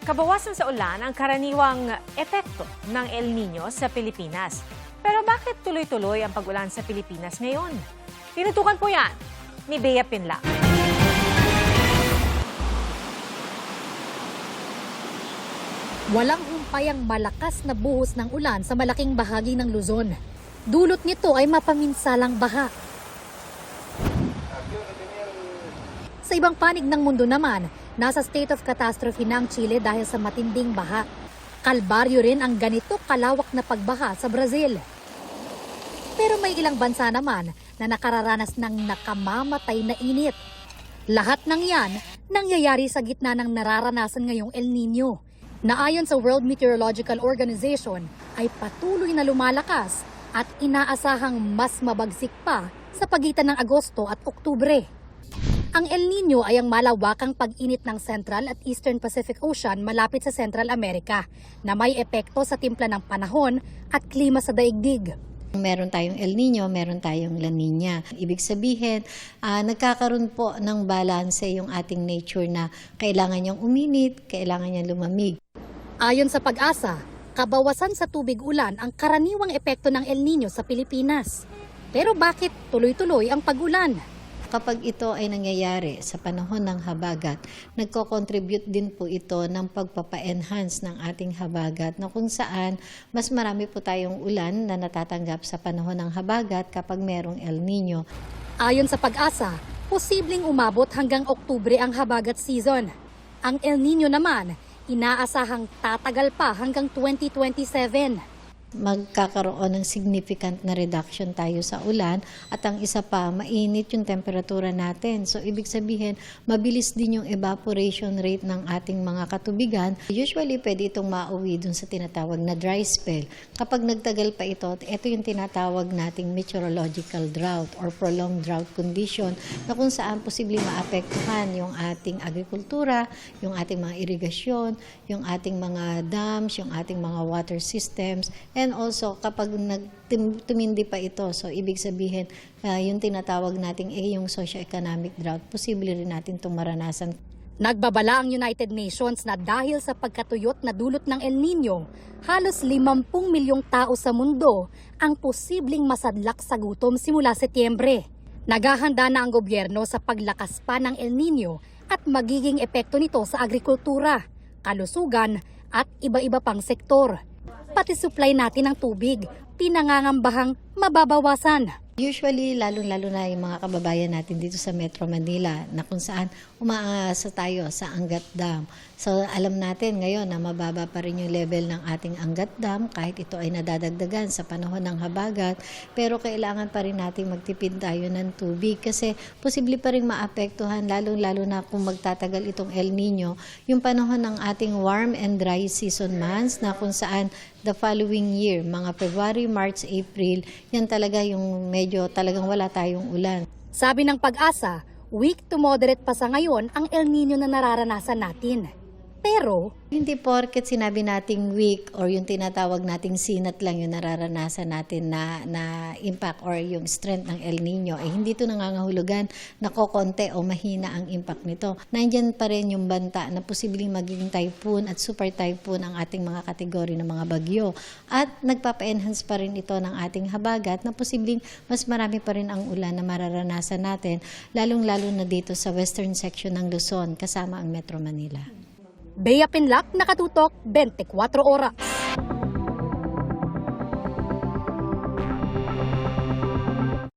Kabawasan sa ulan ang karaniwang epekto ng El Nino sa Pilipinas. Pero bakit tuloy-tuloy ang pag-ulan sa Pilipinas ngayon? Tinutukan po yan ni Bea Pinla. Walang humpayang malakas na buhos ng ulan sa malaking bahagi ng Luzon. Dulot nito ay mapaminsalang baha. Sa ibang panig ng mundo naman, nasa state of catastrophe na ang Chile dahil sa matinding baha. Kalbaryo rin ang ganito kalawak na pagbaha sa Brazil. Pero may ilang bansa naman na nakararanas ng nakamamatay na init. Lahat ng yan nangyayari sa gitna ng nararanasan ngayong El Nino, na ayon sa World Meteorological Organization ay patuloy na lumalakas at inaasahang mas mabagsik pa sa pagitan ng Agosto at Oktubre. Ang El Nino ay ang malawakang pag-init ng Central at Eastern Pacific Ocean malapit sa Central America na may epekto sa timpla ng panahon at klima sa daigdig. Meron tayong El Nino, meron tayong La Nina. Ibig sabihin, nagkakaroon po ng balanse yung ating nature na kailangan niyang uminit, kailangan niyang lumamig. Ayon sa Pag-asa, kabawasan sa tubig ulan ang karaniwang epekto ng El Nino sa Pilipinas. Pero bakit tuloy-tuloy ang pag-ulan? Kapag ito ay nangyayari sa panahon ng habagat, nagko-contribute din po ito ng pagpapa-enhance ng ating habagat na kung saan mas marami po tayong ulan na natatanggap sa panahon ng habagat kapag merong El Nino. Ayon sa Pag-asa, posibleng umabot hanggang Oktubre ang habagat season. Ang El Nino naman, inaasahang tatagal pa hanggang 2027. Magkakaroon ng significant na reduction tayo sa ulan at ang isa pa, mainit yung temperatura natin. So, ibig sabihin, mabilis din yung evaporation rate ng ating mga katubigan. Usually, pwede itong mauwi dun sa tinatawag na dry spell. Kapag nagtagal pa ito yung tinatawag nating meteorological drought or prolonged drought condition na kung saan posibleng maapektuhan yung ating agrikultura, yung ating mga irigasyon, yung ating mga dams, yung ating mga water systems, and also, kapag tumindi pa ito, so ibig sabihin, yung tinatawag nating yung socio-economic drought, posible rin natin itong maranasan. Nagbabala ang United Nations na dahil sa pagkatuyot na dulot ng El Nino, halos 50 milyong tao sa mundo ang posibleng masadlak sa gutom simula Setyembre. Naghahanda na ang gobyerno sa paglakas pa ng El Nino at magiging epekto nito sa agrikultura, kalusugan at iba-iba pang sektor. Pati supply natin ng tubig, pinangangambahang mababawasan. Usually, lalo-lalo na yung mga kababayan natin dito sa Metro Manila na kung saan umaasa tayo sa Angat Dam. So, alam natin ngayon na mababa pa rin yung level ng ating Angat Dam kahit ito ay nadadagdagan sa panahon ng habagat. Pero kailangan pa rin natin magtipid tayo ng tubig kasi posible pa rin maapektuhan lalo-lalo na kung magtatagal itong El Nino. Yung panahon ng ating warm and dry season months na kung saan the following year, mga February, March, April, yan talaga yung medyo talagang wala tayong ulan. Sabi ng Pag-asa, weak to moderate pa sa ngayon ang El Nino na nararanasan natin. Pero hindi porket sinabi nating weak or yung tinatawag nating sinat lang yung nararanasan natin na impact or yung strength ng El Nino, hindi ito nangangahulugan na kokonte o mahina ang impact nito. Nandiyan pa rin yung banta na posibleng magiging typhoon at super typhoon ang ating mga kategory ng mga bagyo. At nagpapa-enhance pa rin ito ng ating habagat na posibleng mas marami pa rin ang ulan na mararanasan natin, lalong-lalo na dito sa western section ng Luzon kasama ang Metro Manila. Bea Pinlac, nakatutok 24 oras.